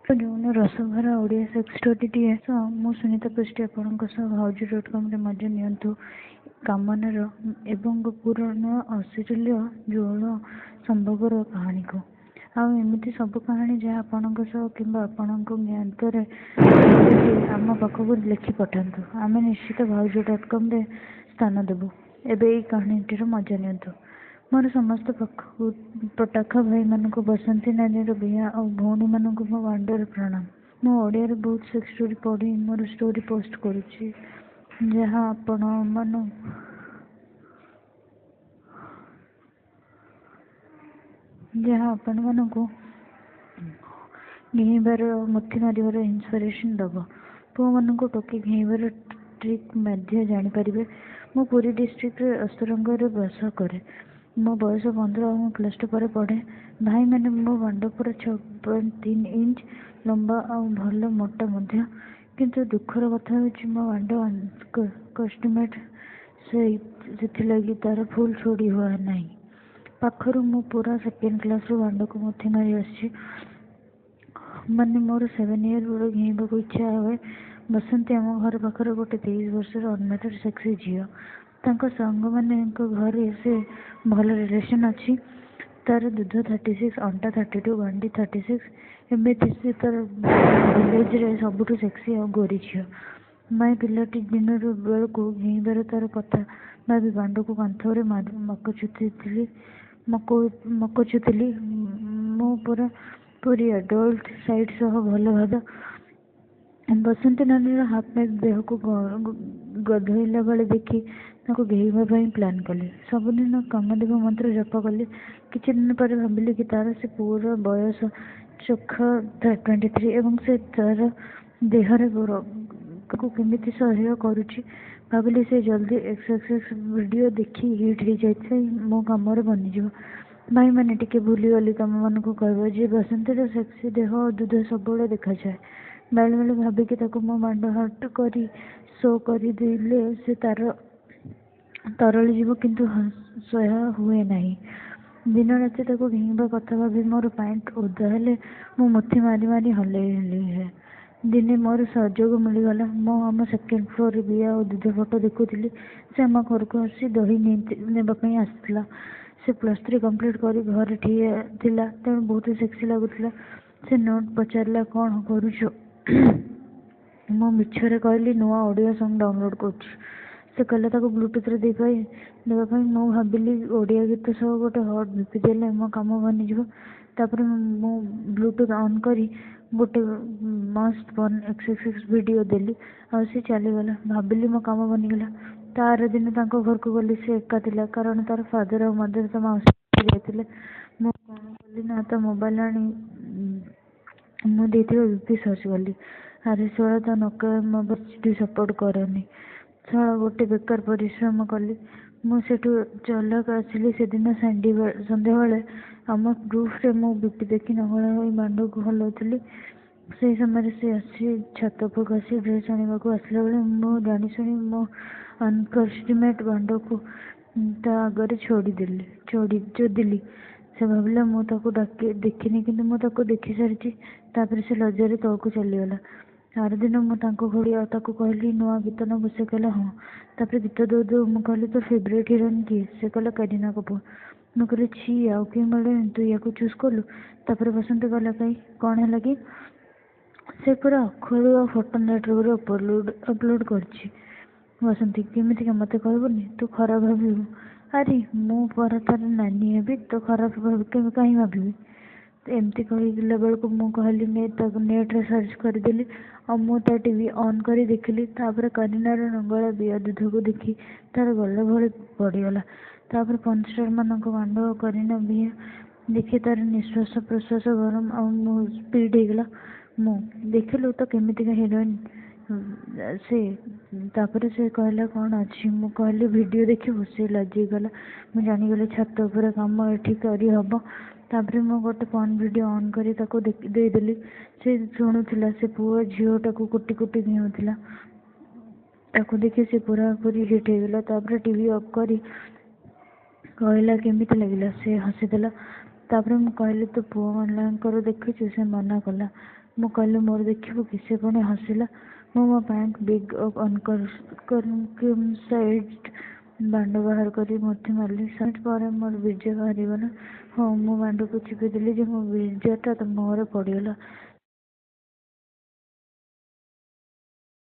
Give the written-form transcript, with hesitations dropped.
ଯୋଉନ ରସଭରା Odia sex ଷ୍ଟୋରିଟିଏ ସହ ମୁଁ ସୁନିତା ପୃଷ୍ଟି ଆପଣଙ୍କ ସହ ଭାଉଜ.com ରେ ମଜା ନିଅନ୍ତୁ କାମନାର ଏବଂ ପୁରାଣ ଅଶ୍ଳୀଳ ଯୌନ ସମ୍ଭୋଗର କାହାଣୀକୁ। ଆଉ ଏମିତି ସବୁ କାହାଣୀ ଯାହା ଆପଣଙ୍କ ସହ କିମ୍ବା ଆପଣଙ୍କ ଜ୍ଞାତରେ ଆମ ପାଖକୁ ଲେଖି ପଠାନ୍ତୁ। ଆମେ ନିଶ୍ଚିତ ଭାଉଜ.com ରେ ସ୍ଥାନ ଦେବୁ। ଏବେ ଏଇ କାହାଣୀଟିର ମଜା ନିଅନ୍ତୁ। ମୋର ସମସ୍ତ ପଟାଖା ଭାଇମାନଙ୍କୁ ବସନ୍ତୀ ନାନୀର ବିହା ଆଉ ଭଉଣୀମାନଙ୍କୁ ମୋ ବାଣ୍ଡର ପ୍ରଣାମ। ମୁଁ ଓଡ଼ିଆରେ ବହୁତ ସେକ୍ସ ଷ୍ଟୋରି ପଢ଼ି ମୋର ଷ୍ଟୋରି ପୋଷ୍ଟ କରୁଛି ଯାହା ଆପଣମାନଙ୍କୁ ଘେଇବାର ମୁଠି ମାରିବାର ଇନ୍ସପିରେସନ୍ ଦେବ। ପୁଅମାନଙ୍କୁ ଟୋକି ଘେଇବାର ଟ୍ରିକ୍ ମଧ୍ୟ ଜାଣିପାରିବେ। ମୁଁ ପୁରୀ ଡିଷ୍ଟ୍ରିକ୍ଟରେ ଅସ୍ତରଙ୍ଗରେ ବାସ କରେ। ମୋ ବୟସ 15 ଆଉ ମୁଁ +2 ପରେ ପଢ଼େ। ଭାଇମାନେ ମୋ ବାଣ୍ଡ ପୁରା 6.3 ଇଞ୍ଚ ଲମ୍ବା ଆଉ ଭଲ ମୋଟା ମଧ୍ୟ। କିନ୍ତୁ ଦୁଃଖର କଥା ହେଉଛି ମୋ ବାଣ୍ଡ କଷ୍ଟମେଟ୍ ସେଥିଲାଗି ତାର ଫୁଲ ଛୋଡ଼ି ହୁଏ ନାହିଁ। ପାଖରୁ ମୁଁ ପୁରା 2nd କ୍ଲାସରୁ ବାଣ୍ଡକୁ ମୁଠି ମାରି ଆସିଛି। ମାନେ ମୋର 7 ଇୟର ବେଳୁ ଘେଇବାକୁ ଇଚ୍ଛା ହୁଏ। ବସନ୍ତୀ ଆମ ଘର ପାଖରେ ଗୋଟେ 23 ବର୍ଷର ଅନମ୍ୟାରେଡ୍ ସେକ୍ସି ଝିଅ। ତାଙ୍କ ସାଙ୍ଗମାନଙ୍କ ଘରେ ସେ ଭଲ ରିଲେସନ୍ ଅଛି। ତାର ଦୁଧ 36, ଅଣ୍ଟା 32, ଗଣ୍ଡି 36। ଏମିତି ସେ ତାର ଭିଲେଜରେ ସବୁଠୁ ସେକ୍ସି ଆଉ ଗୋରୀ ଝିଅ। ମାଇ ପିଲାଟି ଦିନରୁ ବେଳକୁ ଘେଇବାର ତାର କଥା ଭାବି ବାଣ୍ଡକୁ କାନ୍ଥରେ ମକଚୁଥିଲି। ମୁଁ ପୁରୀ ଆଡଲ୍ଟ ସାଇଡ୍ ସହ ଭଲ ଭାବେ ବସନ୍ତୀ ନାନୀର ହାଫ୍ ପ୍ୟାଣ୍ଟ ଦେହକୁ ଗଧୋଇଲା ବେଳେ ଦେଖି ତାକୁ ଘେଇବା ପାଇଁ ପ୍ଲାନ୍ କଲି। ସବୁଦିନ କାମଦେବ ମନ୍ତ୍ର ଜପ କଲି। କିଛି ଦିନ ପରେ ଭାବିଲି କି ତାର ସେ ପୁଅର ବୟସ ଚୋଖା 23 ଏବଂ ସେ ତାର ଦେହରେ କେମିତି ସହ୍ୟ କରୁଛି। ଭାବିଲି ସେ ଜଲ୍ଦି XXX ଭିଡ଼ିଓ ଦେଖି ହିଟ୍ ହେଇଯାଇଥାଏ ମୋ କାମରେ ବନିଯିବ। ଭାଇମାନେ ଟିକେ ଭୁଲିଗଲି ତମମାନଙ୍କୁ କହିବା ଯେ ବସନ୍ତୀର ସେକ୍ସି ଦେହ ଓ ଦୁଧ ସବୁବେଳେ ଦେଖାଯାଏ। ବେଳେବେଳେ ଭାବିକି ତାକୁ ମୋ ବାଣ୍ଡ ହଟ୍ କରି ଶୋ କରିଦେଲେ ସେ ତରଳି ଯିବ, କିନ୍ତୁ ସହ୍ୟ ହୁଏ ନାହିଁ। ଦିନ ରାତି ତାକୁ ଘେଇବା କଥା ଭାବି ମୋର ପ୍ୟାଣ୍ଟ ଓଦା ହେଲେ ମୁଁ ମୁଠି ମାରି ମାରି ହଲେଇ। ଦିନେ ମୋର ସୁଯୋଗ ମିଳିଗଲା। ମୁଁ ଆମ 2nd ଫ୍ଲୋରରେ ବିହା ଓ ଦୁଧ ଫଟୋ ଦେଖୁଥିଲି। ସେ ଆମ ଘରକୁ ଆସି ଦହି ନେବା ପାଇଁ ଆସିଥିଲା। ସେ +3 କମ୍ପ୍ଲିଟ୍ କରି ଘରେ ଠିଆ ଥିଲା, ତେଣୁ ବହୁତ ସେକ୍ସି ଲାଗୁଥିଲା। ସେ ନୋଟ୍ ପଚାରିଲା, କ'ଣ କରୁଛୁ? ମୁଁ ମିଛରେ କହିଲି ନୂଆ ଓଡ଼ିଆ ସଙ୍ଗ୍ ଡାଉନଲୋଡ୍ କରୁଛି। ସେ କହିଲା ତାକୁ ବ୍ଲୁଟୁଥରେ ଦେବା ପାଇଁ। ମୁଁ ଭାବିଲି ଓଡ଼ିଆ ଗୀତ ସହ ଗୋଟେ ହଟ୍ ଭିପି ଦେଲେ ମୋ କାମ ବନିଯିବ। ତାପରେ ମୁଁ ବ୍ଲୁଟୁଥ୍ ଅନ୍ କରି ଗୋଟେ ମସ୍ତ ଫନ୍ XXX ଭିଡ଼ିଓ ଦେଲି ଆଉ ସେ ଚାଲିଗଲା। ଭାବିଲି ମୋ କାମ ବନିଗଲା। ତା ଆର ଦିନ ତାଙ୍କ ଘରକୁ ଗଲି। ସେ ଏକା ଥିଲା, କାରଣ ତାର ଫାଦର ଆଉ ମଦର ତା ମାଉସୀ ଯାଇଥିଲେ। ମୁଁ କ'ଣ କଲି ନା ତା ମୋବାଇଲ ଆଣି ମୁଁ ଦେଇଥିବା ଭିପି ସର୍ଚ୍ଚ କଲି। ଆରେ ଶଳା, ତା ନୋକିଆ ମୋବାଇଲ ଚିଠି ସପୋର୍ଟ କରେନି। ଶଳା, ଗୋଟେ ବେକାର ପରିଶ୍ରମ କଲି। ମୁଁ ସେଠୁ ଚଲାକ ଆସିଲି। ସେଦିନ ସନ୍ଧ୍ୟାବେଳେ ଆମ ରୁଫରେ ମୁଁ ଭିପି ଦେଖି ନଙ୍ଗଳା ହୋଇ ବାଣ୍ଡକୁ ହଲଉଥିଲି। ସେଇ ସମୟରେ ସେ ଆସି ଛାତ ଉପରକୁ ଆସି ଡ୍ରେସ୍ ଆଣିବାକୁ ଆସିଲା ବେଳେ ମୁଁ ଜାଣିଶୁଣି ମୋ ଅନକଷ୍ଟମେଟ୍ ବାଣ୍ଡକୁ ତା ଆଗରେ ଚୋଦିଲି। ସେ ଭାବିଲା ମୁଁ ତାକୁ ଦେଖିନି, କିନ୍ତୁ ମୁଁ ତାକୁ ଦେଖି ସାରିଛି। ତାପରେ ସେ ଲଜ୍ଜାରେ ତଳକୁ ଚାଲିଗଲା। ଆର ଦିନ ମୁଁ ତାଙ୍କ ଘରୁ ତାକୁ କହିଲି ନୂଆ ଗୀତ ନେବୁ? ସେ କହିଲା ହଁ। ତାପରେ ଗୀତ ଦଉ ମୁଁ କହିଲି ତୋ ଫେଭରେଟ୍ ହିରୋଇନ୍ କିଏ? ସେ କହିଲା କରୀନା କପୁର। ମୁଁ କହିଲି ଛି, ଆଉ କେହି ମିଳିବେନି, ତୁ ୟାକୁ ଚୁଜ୍ କଲୁ? ତାପରେ ବସନ୍ତୀ କହିଲା କାଇଁ, କ'ଣ ହେଲା କି? ସେ ପୁରା ଅଖାଳୁ ଆଉ ଫଟୋ ନେଟ୍ରେ ଅପଲୋଡ୍ କରିଛି। ବସନ୍ତୀ, କେମିତିକା ମତେ କହିବୁନି? ତୁ ଖରାପ ଭାବିବୁ। ଆରେ ମୁଁ ପରା ତାର ନାନୀ ହେବି, ତ ଖରାପ କାହିଁ ଭାବିବି? ଏମିତି କହିଲା ବେଳକୁ ମୁଁ କହିଲି ତାକୁ ନେଟ୍ରେ ସର୍ଚ୍ଚ କରିଦେଲି ଆଉ ମୁଁ ତା ଟିଭି ଅନ୍ କରି ଦେଖିଲି। ତାପରେ କରୀନାର ନଙ୍ଗଳା ବିହା ଦୁଧକୁ ଦେଖି ତାର ଗଲା ଭଳି ପଡ଼ିଗଲା। ତାପରେ ପର୍ନଷ୍ଟାର ମାନଙ୍କ ବାଣ୍ଡ ଓ କରୀନା ବିହା ଦେଖି ତାର ନିଶ୍ୱାସ ପ୍ରଶ୍ୱାସ ଗରମ ଆଉ ମୁଁ ସ୍ପିଡ୍ ହେଇଗଲା। ମୁଁ ଦେଖିଲୁ ତ କେମିତିକା ହିରୋଇନ୍ ସେ। ତାପରେ ସେ କହିଲା କ'ଣ ଅଛି? ମୁଁ କହିଲି ଭିଡ଼ିଓ ଦେଖିବୁ? ସେ ଲାଜିଗଲା। ମୁଁ ଜାଣିଗଲି ଛାତ ଉପରେ କାମ ଏଠି କରି ହବ। ତାପରେ ମୁଁ ଗୋଟେ ପର୍ନ ଭିଡ଼ିଓ ଅନ୍ କରି ତାକୁ ଦେଇଦେଲି। ସେ ଶୁଣୁଥିଲା। ସେ ପୁଅ ଝିଅଟାକୁ କୁଟି ଘେଉଁଥିଲା। ତାକୁ ଦେଖି ସେ ପୁରାପୁରି ହିଟ୍ ହେଇଗଲା। ତାପରେ ଟିଭି ଅଫ୍ କରି କହିଲା କେମିତି ଲାଗିଲା? ସେ ହସିଦେଲା। ତାପରେ ମୁଁ କହିଲି ତୁ ପୁଅମାନଙ୍କର ଦେଖିଛୁ? ସେ ମନା କଲା। ମୁଁ କହିଲି ମୋର ଦେଖିବୁ କି? ସେ ପୁଣି ହସିଲା। ମୁଁ ମୋ ପ୍ୟାଣ୍ଟ ବିଗ୍ ଅନକର୍କସାଇଜ୍ଡ ବାଣ୍ଡ ବାହାର କରି ମୁଠି ମାରିଲି। 7 ମିନିଟ୍ ପରେ ମୋର ବୀର୍ଯ୍ୟ ବାହାରିଗଲା। ହଁ, ମୁଁ ବାଣ୍ଡକୁ ଚିପିଦେଲି ଯେ ମୋ ବୀର୍ଯ୍ୟଟା ତା ମୁହଁରେ ପଡ଼ିଗଲା।